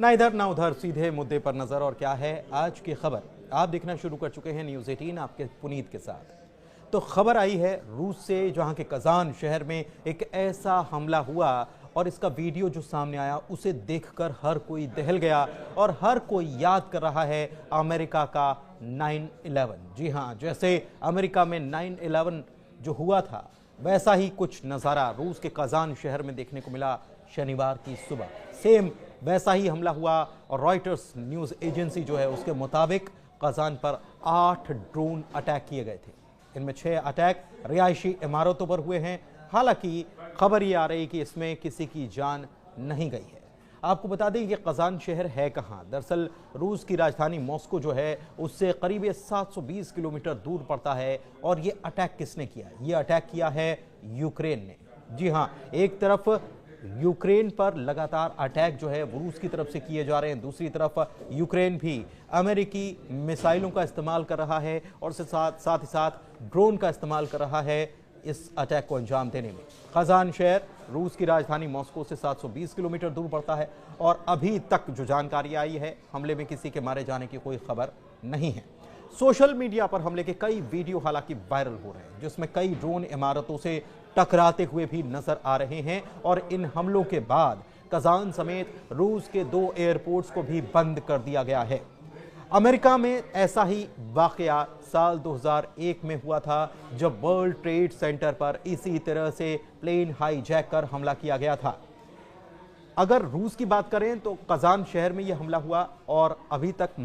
ना इधर ना उधर, सीधे मुद्दे पर नजर। और क्या है आज की खबर, आप देखना शुरू कर चुके हैं न्यूज़ 18 आपके पुनीत के साथ। तो खबर आई है रूस से, जहां के कजान शहर में एक ऐसा हमला हुआ और इसका वीडियो जो सामने आया उसे देखकर हर कोई दहल गया और हर कोई याद कर रहा है अमेरिका का 9/11। जी हां, जैसे अमेरिका में 9/11 जो हुआ था वैसा ही कुछ नज़ारा रूस के कजान शहर में देखने को मिला शनिवार की सुबह। सेम वैसा ही हमला हुआ और रॉयटर्स न्यूज़ एजेंसी जो है उसके मुताबिक कजान पर 8 ड्रोन अटैक किए गए थे। इनमें 6 अटैक रिहायशी इमारतों पर हुए हैं। हालांकि खबर ये आ रही कि इसमें किसी की जान नहीं गई है। आपको बता दें कि कजान शहर है कहाँ। दरअसल रूस की राजधानी मॉस्को जो है उससे करीब 720 किलोमीटर दूर पड़ता है। और ये अटैक किसने किया? ये अटैक किया है यूक्रेन ने। जी हाँ, एक तरफ यूक्रेन पर लगातार अटैक जो है वो रूस की तरफ से किए जा रहे हैं, दूसरी तरफ यूक्रेन भी अमेरिकी मिसाइलों का इस्तेमाल कर रहा है और साथ ही साथ ड्रोन का इस्तेमाल कर रहा है इस अटैक को अंजाम देने में। कजान शहर रूस की राजधानी मॉस्को से 720 किलोमीटर दूर पड़ता है और अभी तक जो जानकारी आई है हमले में किसी के मारे जाने की कोई खबर नहीं है। सोशल मीडिया पर हमले के कई वीडियो हालांकि वायरल हो रहे हैं जिसमें कई ड्रोन इमारतों से टकराते हुए भी नजर आ रहे हैं। और इन हमलों के बाद कजान समेत रूस के 2 एयरपोर्ट्स को भी बंद कर दिया गया है। अमेरिका में ऐसा ही वाकया साल 2001 में हुआ था जब वर्ल्ड ट्रेड सेंटर पर इसी तरह से प्लेन हाईजैक कर हमला किया गया था। अगर रूस की बात करें तो कजान शहर में यह हमला हुआ और अभी तक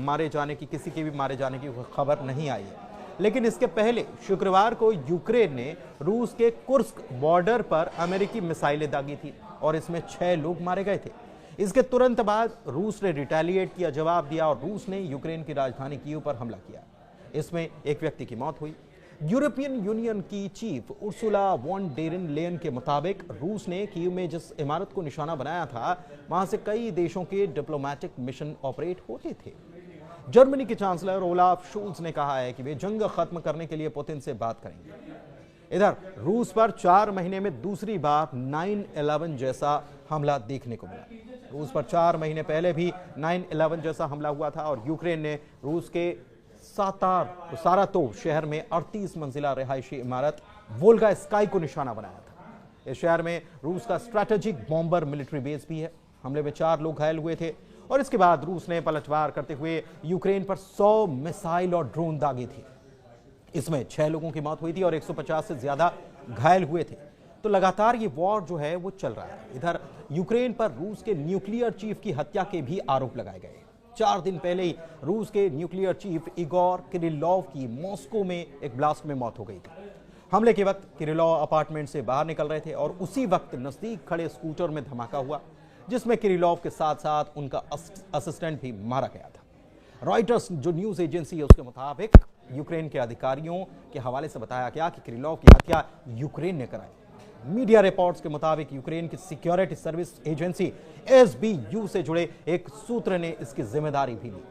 किसी के भी मारे जाने की खबर नहीं आई है। लेकिन इसके पहले शुक्रवार को यूक्रेन ने रूस के कुर्स्क बॉर्डर पर अमेरिकी मिसाइलें दागी थी और इसमें 6 लोग मारे गए थे। इसके तुरंत बाद रूस ने रिटेलिएट किया, जवाब दिया और रूस ने यूक्रेन की राजधानी कीव पर हमला किया। इसमें एक व्यक्ति की मौत हुई। यूरोपियन यूनियन की chief Ursula von der Leyen के मुताबिक रूस ने कीव में जिस इमारत को निशाना बनाया था वहां से कई देशों के डिप्लोमेटिक मिशन ऑपरेट होते थे। जर्मनी के चांसलर ओलाफ शोल्ज ने कहा है कि वे जंग खत्म करने के लिए पुतिन से बात करेंगे। इधर रूस पर 4 महीने में दूसरी बार 9/11 जैसा हमला देखने को मिला। रूस पर 4 महीने पहले भी 9/11 जैसा हमला हुआ था और यूक्रेन ने रूस के सारातोव शहर में 38 मंजिला रिहायशी इमारत वोल्गा स्काई को निशाना बनाया था। इस शहर में रूस का स्ट्रैटेजिक बॉम्बर मिलिट्री बेस भी है। हमले में 4 लोग घायल हुए थे और इसके बाद रूस ने पलटवार करते हुए यूक्रेन पर 100 मिसाइल और ड्रोन दागे थे। इसमें 6 लोगों की मौत हुई थी और 150 से ज्यादा घायल हुए थे। तो लगातार ये वॉर जो है वो चल रहा है। इधर यूक्रेन पर रूस के न्यूक्लियर चीफ की हत्या के भी आरोप लगाए गए। 4 दिन पहले ही रूस के न्यूक्लियर चीफ इगोर किरिलोव की मॉस्को में एक ब्लास्ट में मौत हो गई थी। हमले के वक्त किरिलोव अपार्टमेंट से बाहर निकल रहे थे और उसी वक्त नजदीक खड़े स्कूटर में धमाका हुआ जिसमें किरिलोव के साथ साथ उनका असिस्टेंट भी मारा गया था। रॉयटर्स जो न्यूज एजेंसी है उसके मुताबिक यूक्रेन के अधिकारियों के हवाले से बताया गया कि किरिलोव की हत्या यूक्रेन ने कराई। मीडिया रिपोर्ट्स के मुताबिक यूक्रेन की सिक्योरिटी सर्विस एजेंसी SBU से जुड़े एक सूत्र ने इसकी जिम्मेदारी भी ली।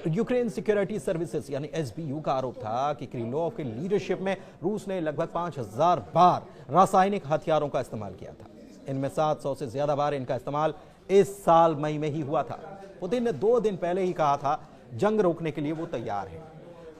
यूक्रेन सिक्योरिटी सर्विसेज यानी SBU का आरोप था कि किरिलोव के लीडरशिप में रूस ने लगभग 5000 बार रासायनिक हथियारों का इस्तेमाल किया था। इनमें 700 से ज्यादा बार इनका इस्तेमाल इस साल मई में ही हुआ था। पुतिन ने 2 दिन पहले ही कहा था जंग रोकने के लिए वो तैयार है।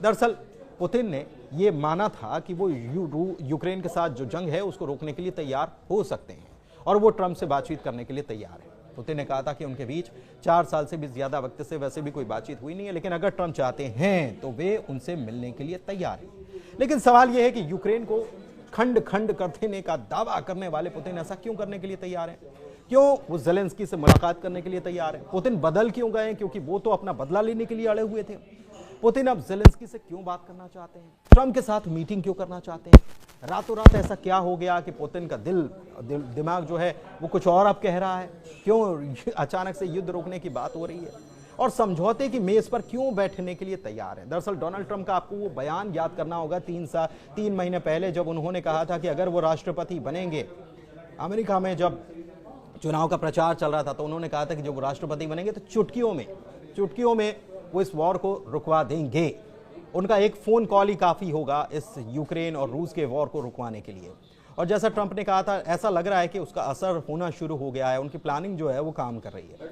दरअसल पुतिन ने ये माना था कि वो यूक्रेन के साथ जो जंग है उसको रोकने के लिए तैयार हो सकते हैं और वो ट्रंप से बातचीत करने के लिए तैयार है। पुतिन ने कहा था कि उनके बीच 4 साल से भी ज्यादा वक्त से वैसे भी कोई बातचीत हुई नहीं है, लेकिन अगर ट्रंप चाहते हैं तो वे उनसे मिलने के लिए तैयार हैं। लेकिन सवाल यह है कि यूक्रेन को खंड खंड कर देने का दावा करने वाले पुतिन ऐसा क्यों करने के लिए तैयार हैं? क्यों वो ज़ेलेंस्की से मुलाकात करने के लिए तैयार हैं? पुतिन बदल क्यों गए? क्योंकि वो तो अपना बदला लेने के लिए अड़े हुए थे। पुतिन अब ज़ेलेंस्की से क्यों बात करना चाहते हैं? ट्रंप के साथ मीटिंग क्यों करना चाहते हैं? रातों रात ऐसा क्या हो गया कि पुतिन का दिमाग जो है वो कुछ और अब कह रहा है? क्यों अचानक से युद्ध रोकने की बात हो रही है और समझौते की मेज पर क्यों बैठने के लिए तैयार है? दरअसल डोनाल्ड ट्रंप का आपको वो बयान याद करना होगा 3 महीने पहले जब उन्होंने कहा था कि अगर वो राष्ट्रपति बनेंगे, अमेरिका में जब चुनाव का प्रचार चल रहा था तो उन्होंने कहा था कि जब वो राष्ट्रपति बनेंगे तो चुटकियों में वो इस वॉर को रुकवा देंगे। उनका एक फोन कॉल ही काफी होगा इस यूक्रेन और रूस के वॉर को रुकवाने के लिए। और जैसा ट्रंप ने कहा था, ऐसा लग रहा है कि उसका असर होना शुरू हो गया है। उनकी प्लानिंग जो है वो काम कर रही है।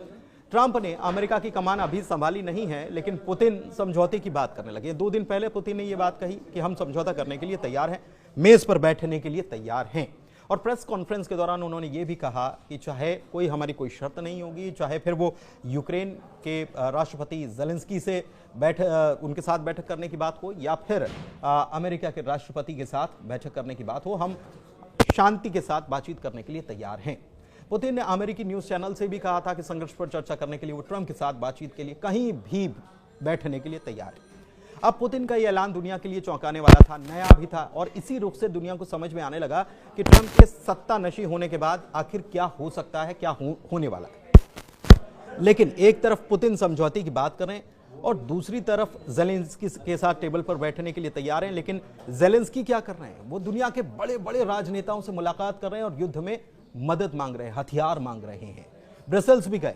ट्रंप ने अमेरिका की कमान अभी संभाली नहीं है, लेकिन पुतिन समझौते की बात करने लगे। 2 दिन पहले पुतिन ने यह बात कही कि हम समझौता करने के लिए तैयार हैं, मेज पर बैठने के लिए तैयार हैं। और प्रेस कॉन्फ्रेंस के दौरान उन्होंने ये भी कहा कि चाहे हमारी कोई शर्त नहीं होगी, चाहे फिर वो यूक्रेन के राष्ट्रपति ज़ेलेंस्की से उनके साथ बैठक करने की बात हो या फिर अमेरिका के राष्ट्रपति के साथ बैठक करने की बात हो, हम शांति के साथ बातचीत करने के लिए तैयार हैं। पुतिन ने अमेरिकी न्यूज चैनल से भी कहा था कि संघर्ष पर चर्चा करने के लिए वो ट्रंप के साथ बातचीत के लिए कहीं भी बैठने के लिए तैयार है। अब पुतिन का यह ऐलान दुनिया के लिए चौंकाने वाला था, नया भी था और इसी रूप से दुनिया को समझ में आने लगा कि ट्रंप के सत्ता नशी होने के बाद आखिर क्या हो सकता है, क्या होने वाला है। लेकिन एक तरफ पुतिन समझौते की बात कर रहे हैं और दूसरी तरफ ज़ेलेंस्की के साथ टेबल पर बैठने के लिए तैयार हैं। लेकिन ज़ेलेंस्की क्या कर रहे हैं? वो दुनिया के बड़े बड़े राजनेताओं से मुलाकात कर रहे हैं और युद्ध में मदद मांग रहे हैं, हथियार मांग रहे हैं। ब्रसेल्स भी गए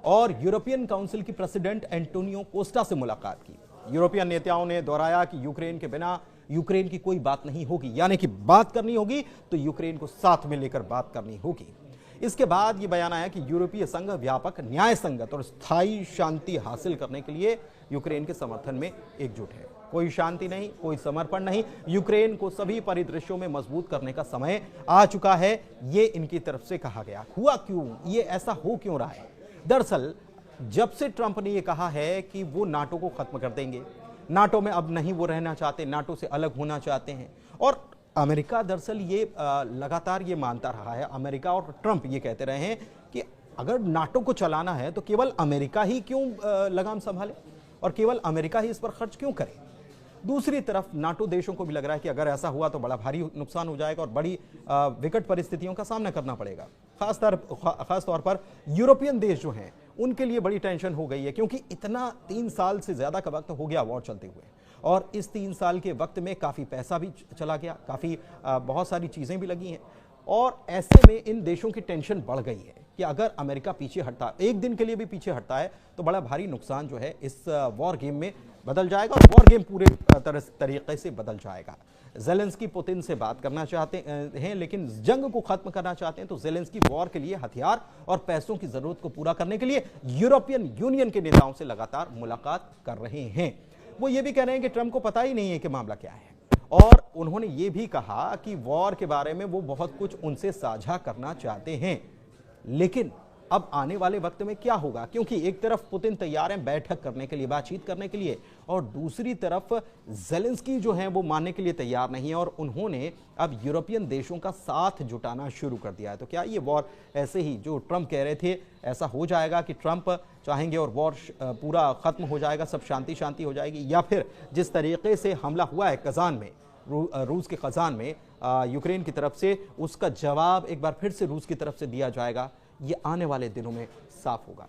और यूरोपियन काउंसिल की प्रेसिडेंट एंटोनियो कोस्टा से मुलाकात की। यूरोपियन नेताओं ने दोहराया कि यूक्रेन के बिना यूक्रेन की कोई बात नहीं होगी, यानी कि बात करनी होगी तो यूक्रेन को साथ में लेकर बात करनी होगी। इसके बाद यह बयान आया कि यूरोपीय संघ व्यापक, न्याय संगत और स्थायी शांति हासिल करने के लिए यूक्रेन के समर्थन में एकजुट है। कोई शांति नहीं, कोई समर्पण नहीं, यूक्रेन को सभी परिदृश्यों में मजबूत करने का समय आ चुका है, ये इनकी तरफ से कहा गया। हुआ क्यों, ये ऐसा हो क्यों रहा है? दरअसल जब से ट्रंप ने यह कहा है कि वो नाटो को खत्म कर देंगे, नाटो में अब नहीं वो रहना चाहते, नाटो से अलग होना चाहते हैं, और अमेरिका दरअसल ये लगातार ये मानता रहा है, अमेरिका और ट्रंप ये कहते रहे हैं कि अगर नाटो को चलाना है तो केवल अमेरिका ही क्यों लगाम संभाले और केवल अमेरिका ही इस पर खर्च क्यों करे। दूसरी तरफ नाटो देशों को भी लग रहा है कि अगर ऐसा हुआ तो बड़ा भारी नुकसान हो जाएगा और बड़ी विकट परिस्थितियों का सामना करना पड़ेगा। खास तौर पर यूरोपियन देश जो हैं उनके लिए बड़ी टेंशन हो गई है, क्योंकि इतना 3 साल से ज्यादा का वक्त हो गया वॉर चलते हुए और इस 3 साल के वक्त में काफी पैसा भी चला गया, काफी बहुत सारी चीजें भी लगी हैं और ऐसे में इन देशों की टेंशन बढ़ गई है कि अगर अमेरिका पीछे हटता, एक दिन के लिए भी पीछे हटता है तो बड़ा भारी नुकसान जो है इस वॉर गेम में बदल जाएगा और वॉर गेम पूरे तरीके से बदल जाएगा। ज़ेलेंस्की पुतिन से बात करना चाहते हैं, लेकिन जंग को खत्म करना चाहते हैं, तो ज़ेलेंस्की वॉर के लिए हथियार और पैसों की जरूरत को पूरा करने के लिए यूरोपियन यूनियन के नेताओं से लगातार मुलाकात कर रहे हैं। वो ये भी कह रहे हैं कि ट्रंप को पता ही नहीं है कि मामला क्या है और उन्होंने ये भी कहा कि वॉर के बारे में वो बहुत कुछ उनसे साझा करना चाहते हैं। लेकिन अब आने वाले वक्त में क्या होगा, क्योंकि एक तरफ पुतिन तैयार हैं बैठक करने के लिए, बातचीत करने के लिए, और दूसरी तरफ ज़ेलेंस्की जो हैं वो मानने के लिए तैयार नहीं है और उन्होंने अब यूरोपियन देशों का साथ जुटाना शुरू कर दिया है। तो क्या ये वॉर ऐसे ही जो ट्रंप कह रहे थे ऐसा हो जाएगा कि ट्रंप चाहेंगे और वॉर पूरा खत्म हो जाएगा, सब शांति हो जाएगी, या फिर जिस तरीके से हमला हुआ है कजान में, रूस के कजान में यूक्रेन की तरफ से, उसका जवाब एक बार फिर से रूस की तरफ से दिया जाएगा? ये आने वाले दिनों में साफ होगा।